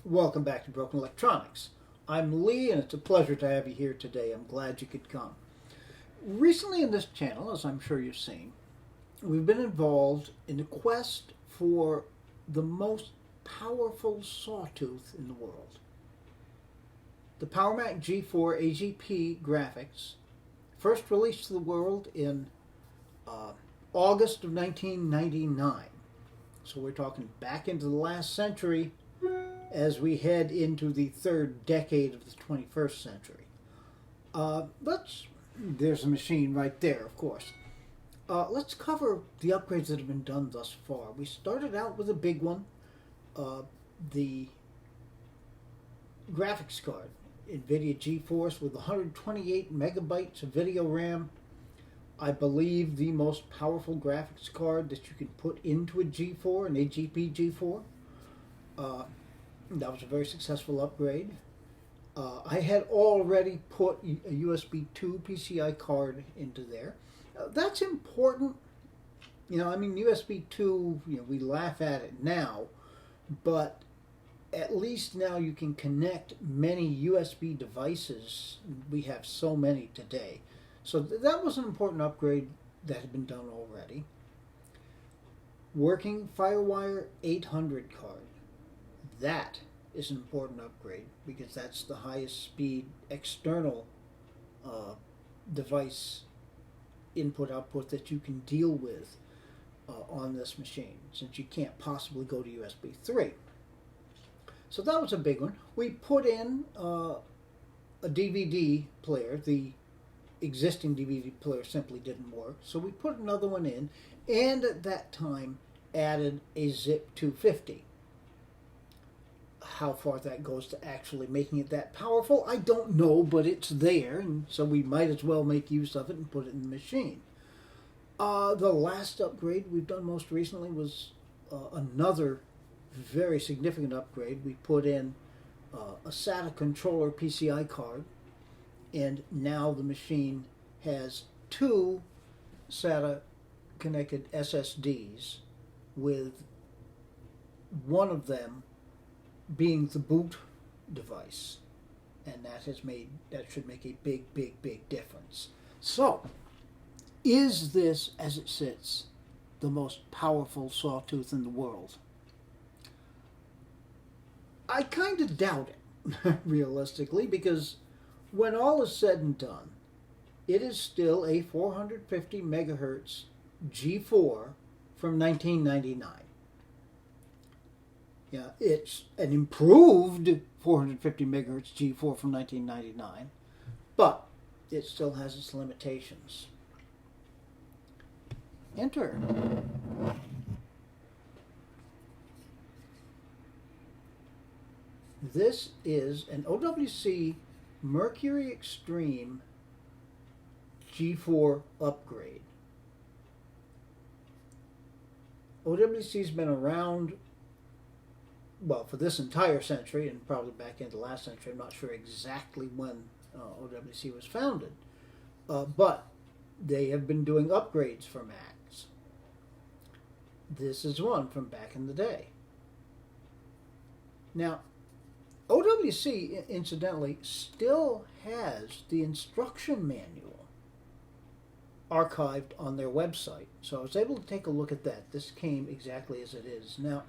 Welcome back to Broken Electronics. I'm Lee, and it's a pleasure to have you here today. I'm glad you could come. Recently in this channel, as I'm sure you've seen, we've been involved in the quest for the most powerful sawtooth in the world. The PowerMac G4 AGP graphics, first released to the world in August of 1999. So we're talking back into the last century as we head into the third decade of the 21st century. There's a machine right there, of course. Let's cover the upgrades that have been done thus far. We started out with a big one, the graphics card, NVIDIA GeForce with 128 megabytes of video RAM. I believe the most powerful graphics card that you can put into a G4, an AGP G4. That was a very successful upgrade. I had already put a USB 2 PCI card into there. That's important. USB 2, we laugh at it now, but at least now you can connect many USB devices. We have so many today. So that was an important upgrade that had been done already. Working FireWire 800 card. That is an important upgrade because that's the highest speed external device input-output that you can deal with on this machine, since you can't possibly go to USB 3. So that was a big one. We put in a DVD player. The existing DVD player simply didn't work, so we put another one in, and at that time added a Zip 250. How far that goes to actually making it that powerful, I don't know, but it's there, and so we might as well make use of it and put it in the machine. The last upgrade we've done most recently was another very significant upgrade. We put in a SATA controller PCI card, and now the machine has two SATA connected SSDs, with one of them being the boot device, and that should make a big difference. So, is this, as it sits, the most powerful sawtooth in the world? I kind of doubt it, realistically, because when all is said and done, it is still a 450 megahertz G4 from 1999. Yeah, it's an improved 450 megahertz G4 from 1999, but it still has its limitations. Enter. This is an OWC Mercury Extreme G4 upgrade. OWC's been around, well, for this entire century, and probably back into last century. I'm not sure exactly when OWC was founded, but they have been doing upgrades for Macs. This is one from back in the day. Now, OWC, incidentally, still has the instruction manual archived on their website, so I was able to take a look at that. This came exactly as it is. Now,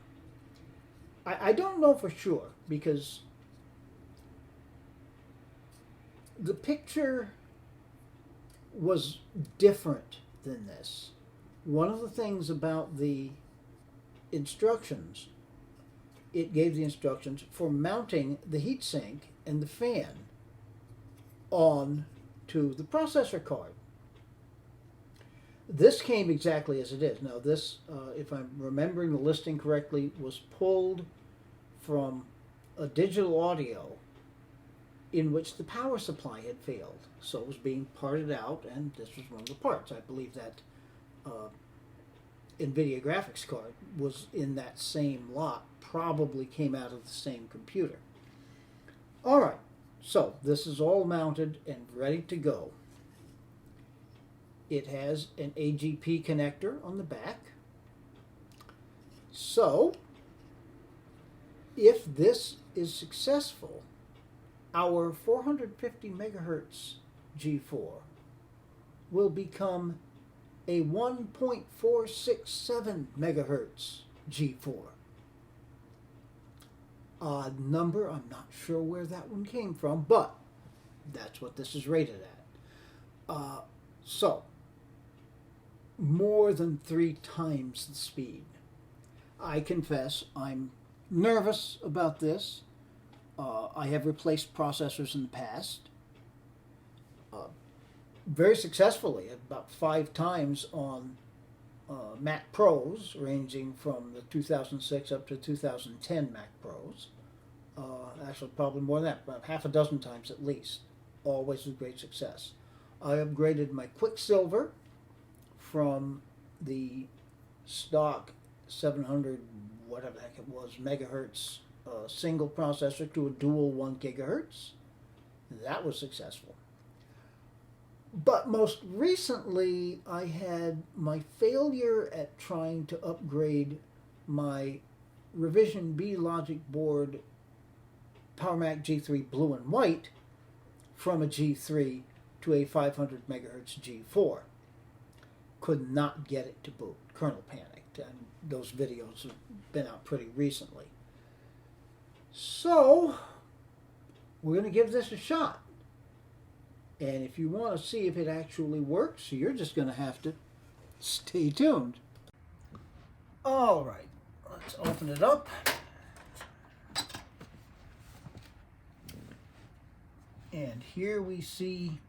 I don't know for sure, because the picture was different than this. One of the things about the instructions, it gave the instructions for mounting the heatsink and the fan on to the processor card. This came exactly as it is. Now this, if I'm remembering the listing correctly, was pulled from a digital audio in which the power supply had failed. So it was being parted out, and this was one of the parts. I believe that NVIDIA graphics card was in that same lot, probably came out of the same computer. Alright, so this is all mounted and ready to go. It has an AGP connector on the back. So, if this is successful, our 450 megahertz G4 will become a 1.467 megahertz G4. Odd number, I'm not sure where that one came from, but that's what this is rated at. So, more than 3 times the speed. I confess I'm nervous about this. I have replaced processors in the past. Very successfully, about 5 times on Mac Pros, ranging from the 2006 up to 2010 Mac Pros. Actually, probably more than that, about half a dozen times at least. Always with great success. I upgraded my Quicksilver from the stock 700, whatever the heck it was, megahertz single processor to a dual 1 gigahertz. That was successful. But most recently, I had my failure at trying to upgrade my Revision B logic board PowerMac G3 blue and white from a G3 to a 500 megahertz G4. Could not get it to boot. Kernel panicked, and those videos have been out pretty recently. So, we're going to give this a shot. And if you want to see if it actually works, you're just going to have to stay tuned. All right, let's open it up. And here we see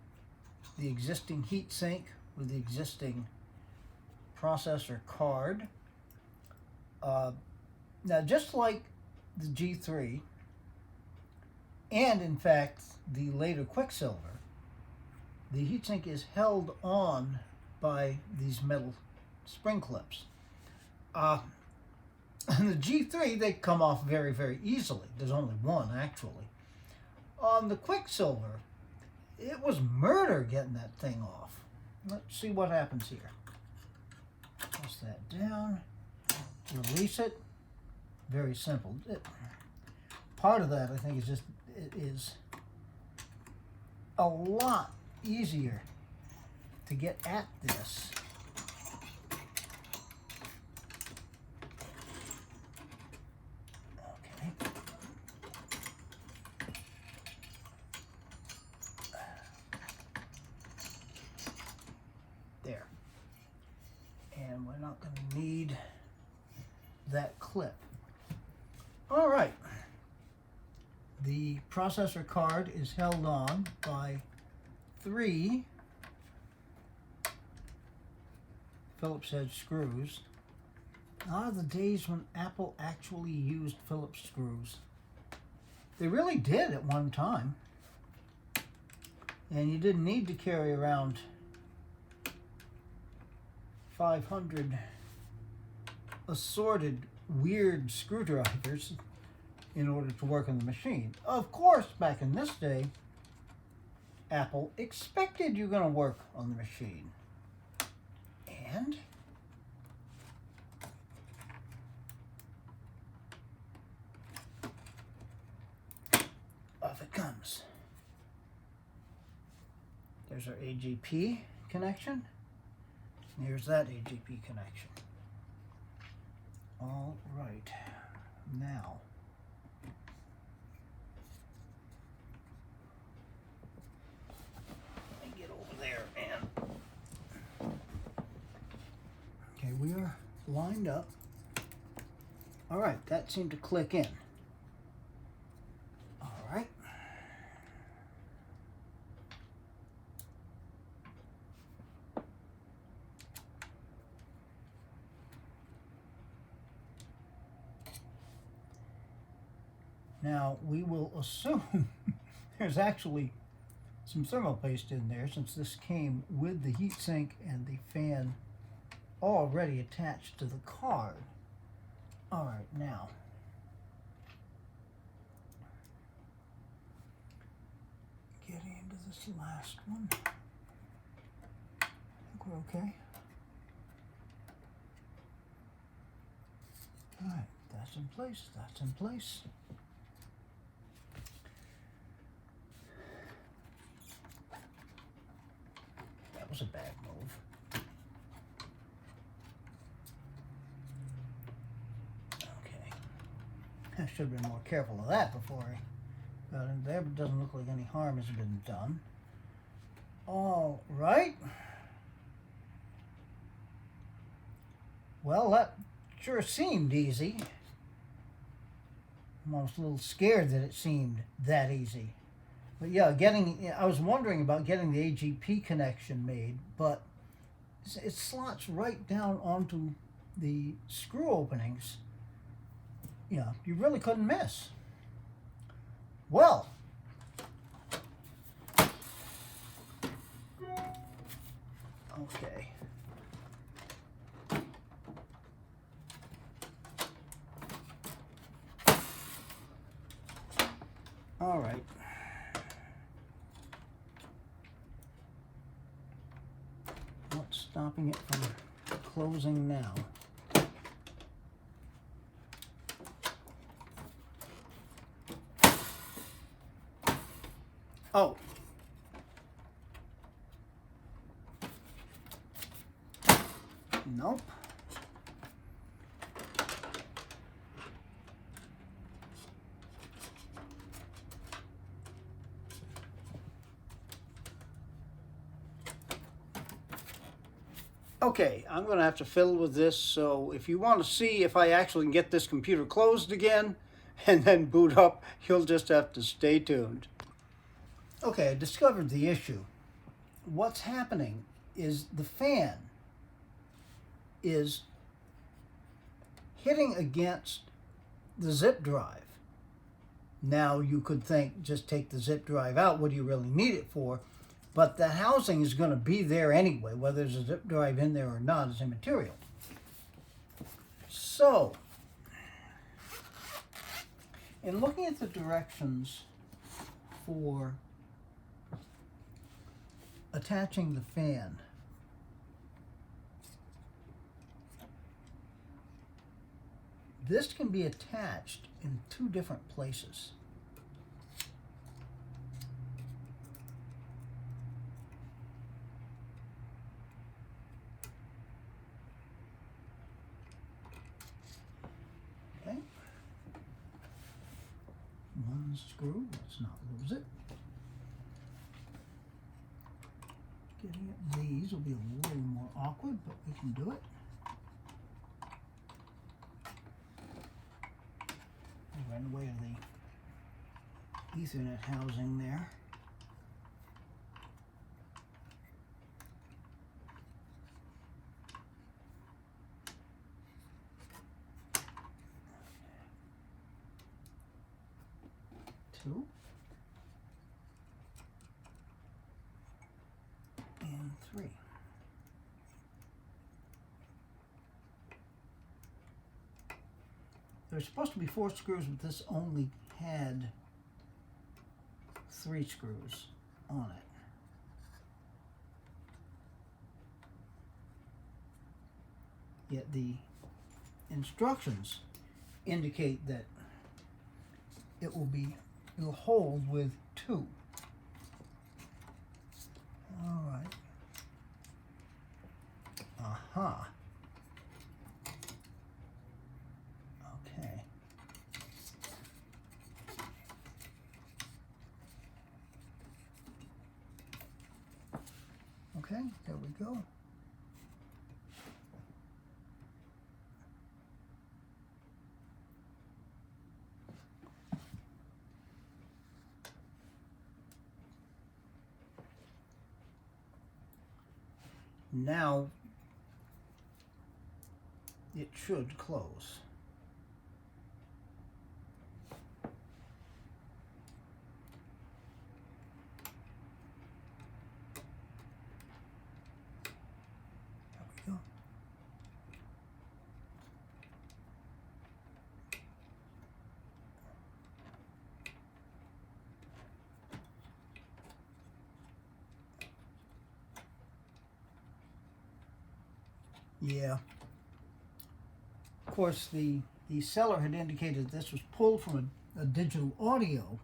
the existing heatsink with the existing processor card. Now, just like the G3, and in fact the later Quicksilver, the heatsink is held on by these metal spring clips. And the G3, they come off very, very easily. There's only one, actually. On the Quicksilver, it was murder getting that thing off. Let's see what happens here. Press that down, release it. Very simple. Part of that, I think, is just, it is a lot easier to get at this. Okay. There. And we're not going to need that clip. All right. The processor card is held on by 3 Phillips head screws. The days when Apple actually used Phillips screws. They really did at one time. And you didn't need to carry around 500 assorted weird screwdrivers in order to work on the machine. Of course, back in this day, Apple expected you're going to work on the machine. And off it comes. There's our AGP connection. And here's that AGP connection. All right. Now, there, and okay, we are lined up. All right, that seemed to click in. All right. Now we will assume there's actually some thermal paste in there, since this came with the heatsink and the fan already attached to the card. All right, now getting into this last one. I think we're okay. All right, that's in place. That's in place. was a bad move. Okay. I should have been more careful of that before I got in there, but it doesn't look like any harm has been done. All right. Well, that sure seemed easy. I'm almost a little scared that it seemed that easy. But yeah, I was wondering about getting the AGP connection made, but it slots right down onto the screw openings. Yeah, you really couldn't miss. Well, okay. All right. What's stopping it from closing now? Oh. Nope. Okay, I'm going to have to fiddle with this, so if you want to see if I actually can get this computer closed again and then boot up, you'll just have to stay tuned. Okay, I discovered the issue. What's happening is the fan is hitting against the zip drive. Now you could think, just take the zip drive out, what do you really need it for? But the housing is going to be there anyway, whether there's a zip drive in there or not is immaterial. So, in looking at the directions for attaching the fan, this can be attached in two different places. Okay. One screw, let's not lose it. Getting at these will be a little more awkward, but we can do it. Right away of the Ethernet housing there. Two. And three. There's supposed to be 4 screws, but this only had 3 screws on it. Yet the instructions indicate that it'll hold with 2. All right. Aha. Okay. Okay, there we go. Now it should close. There we go. Yeah. Of course, the seller had indicated this was pulled from a digital audio,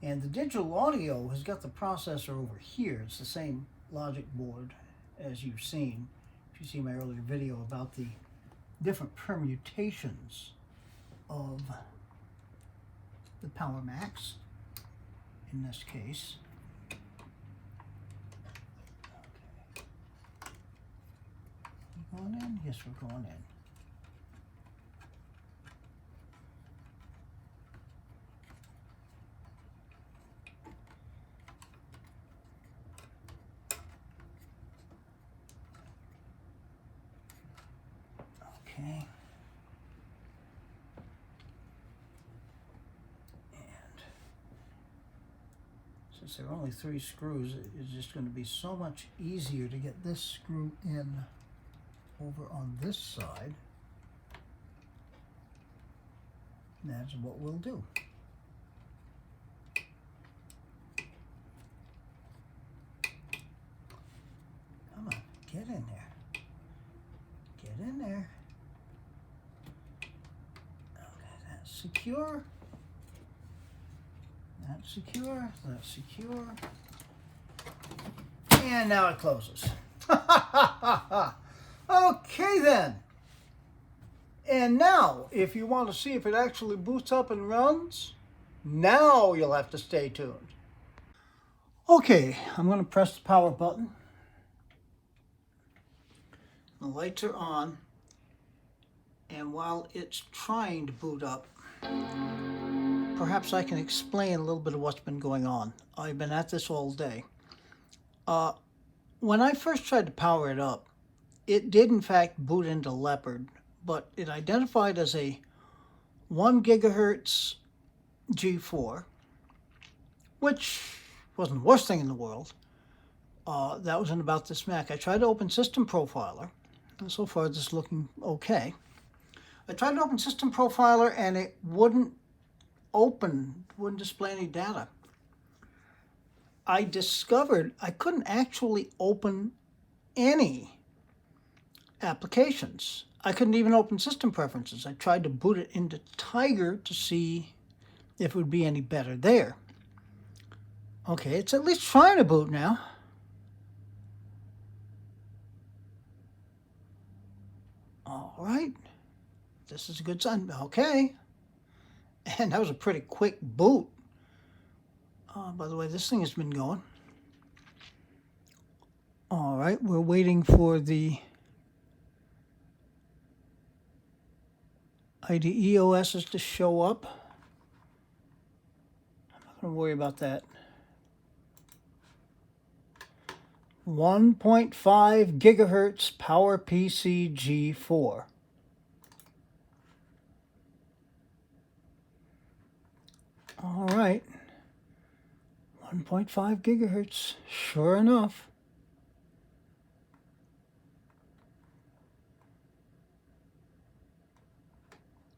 and the digital audio has got the processor over here. It's the same logic board, as you've seen, if you see my earlier video about the different permutations of the Power Max, in this case. Okay. We going in? Yes, we're going in. Okay. And since there are only 3 screws, it's just going to be so much easier to get this screw in over on this side. That's what we'll do. Come on, get in there. Get in there. Okay, that's secure. That's secure. That's secure. And now it closes. Okay then. And now, if you want to see if it actually boots up and runs, now you'll have to stay tuned. Okay, I'm going to press the power button. The lights are on, and while it's trying to boot up, perhaps I can explain a little bit of what's been going on. I've been at this all day. When I first tried to power it up, it did in fact boot into Leopard, but it identified as a 1 GHz G4, which wasn't the worst thing in the world. That was in about this Mac. I tried to open System Profiler, and so far this is looking okay. I tried to open System Profiler and it wouldn't open, wouldn't display any data. I discovered I couldn't actually open any applications. I couldn't even open System Preferences. I tried to boot it into Tiger to see if it would be any better there. Okay, it's at least trying to boot now. All right, this is a good sign. Okay, and that was a pretty quick boot. By the way, this thing has been going. All right, we're waiting for the IDE OSs to show up. I'm not going to worry about that. 1.5 gigahertz PowerPC G4. All right. 1.5 gigahertz, sure enough.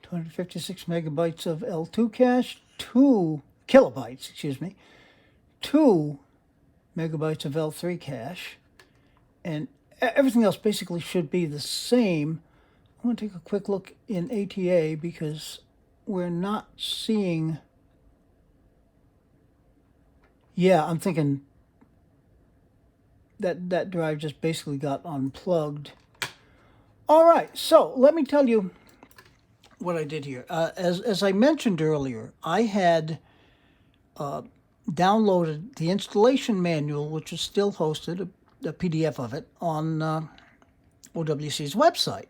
.256 megabytes of L2 cache, 2 kilobytes, excuse me, 2 megabytes of L3 cache, and everything else basically should be the same. I'm going to take a quick look in ATA because we're not seeing. Yeah, I'm thinking that drive just basically got unplugged. All right, so let me tell you what I did here. As I mentioned earlier, I had downloaded the installation manual, which is still hosted, a PDF of it, on OWC's website.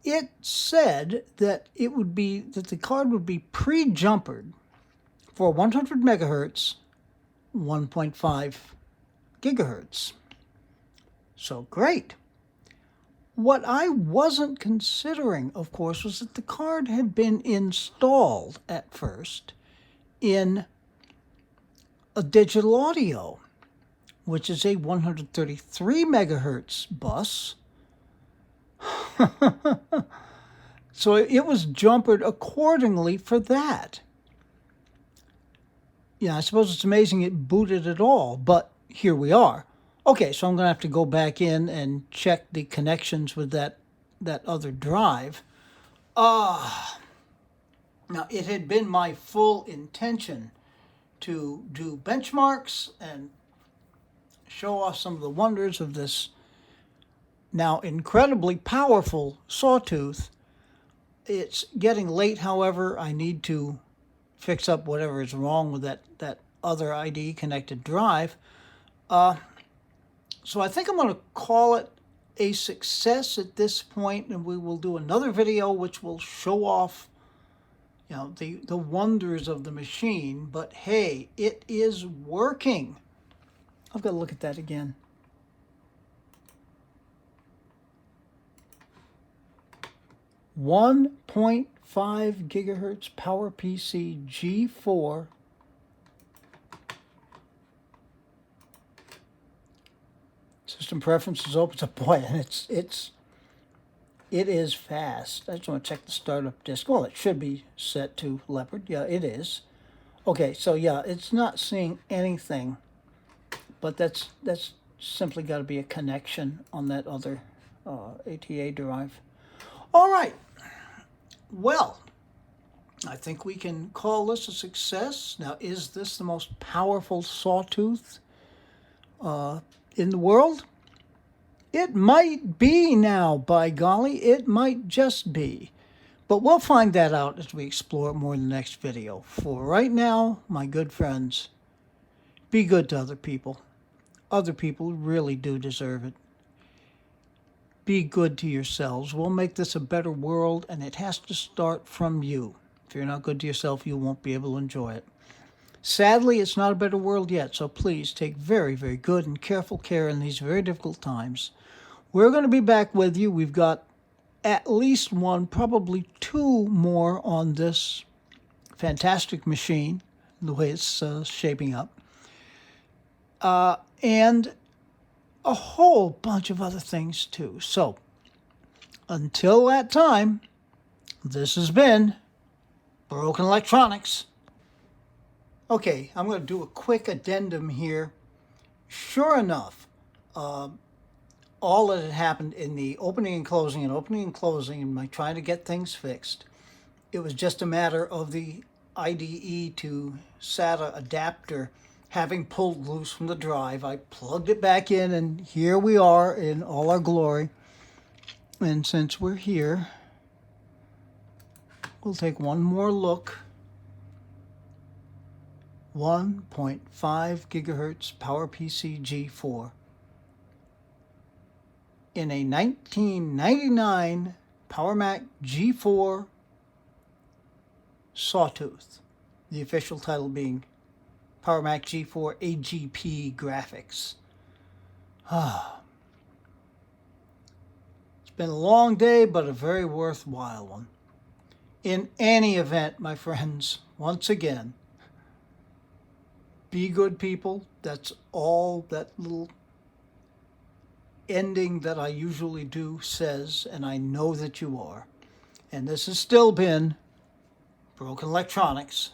It said that the card would be pre-jumpered for 100 megahertz, 1.5 gigahertz. So great. What I wasn't considering, of course, was that the card had been installed at first in a digital audio, which is a 133 megahertz bus. So it was jumpered accordingly for that. Yeah, I suppose it's amazing it booted at all, but here we are. Okay, so I'm going to have to go back in and check the connections with that other drive. Now, it had been my full intention to do benchmarks and show off some of the wonders of this now incredibly powerful sawtooth. It's getting late, however. I need to fix up whatever is wrong with that other ID connected drive. So I think I'm going to call it a success at this point, and we will do another video which will show off, you know, the wonders of the machine. But hey, it is working. I've got to look at that again. .5 gigahertz PowerPC G4. System preferences opens up. Boy, and it is fast. I just want to check the startup disk. Well, it should be set to Leopard. Yeah, it is. Okay, so yeah, it's not seeing anything, but that's simply got to be a connection on that other ATA drive. All right. Well, I think we can call this a success. Now, is this the most powerful sawtooth in the world? It might be now, by golly. It might just be. But we'll find that out as we explore it more in the next video. For right now, my good friends, be good to other people. Other people really do deserve it. Be good to yourselves. We'll make this a better world, and it has to start from you. If you're not good to yourself, you won't be able to enjoy it. Sadly, it's not a better world yet, so please take very, very good and careful care in these very difficult times. We're going to be back with you. We've got at least one, probably two more on this fantastic machine, the way it's shaping up. And a whole bunch of other things too. So, until that time, this has been Broken Electronics. Okay, I'm going to do a quick addendum here. Sure enough, all that had happened in the opening and closing and my trying to get things fixed, it was just a matter of the IDE to SATA adapter having pulled loose from the drive. I plugged it back in, and here we are in all our glory. And since we're here, we'll take one more look. 1.5 gigahertz PowerPC G4 in a 1999 PowerMac G4 Sawtooth. The official title being PowerMac G4 AGP Graphics. It's been a long day, but a very worthwhile one. In any event, my friends, once again, be good people. That's all that little ending that I usually do says, and I know that you are. And this has still been Broken Electronics.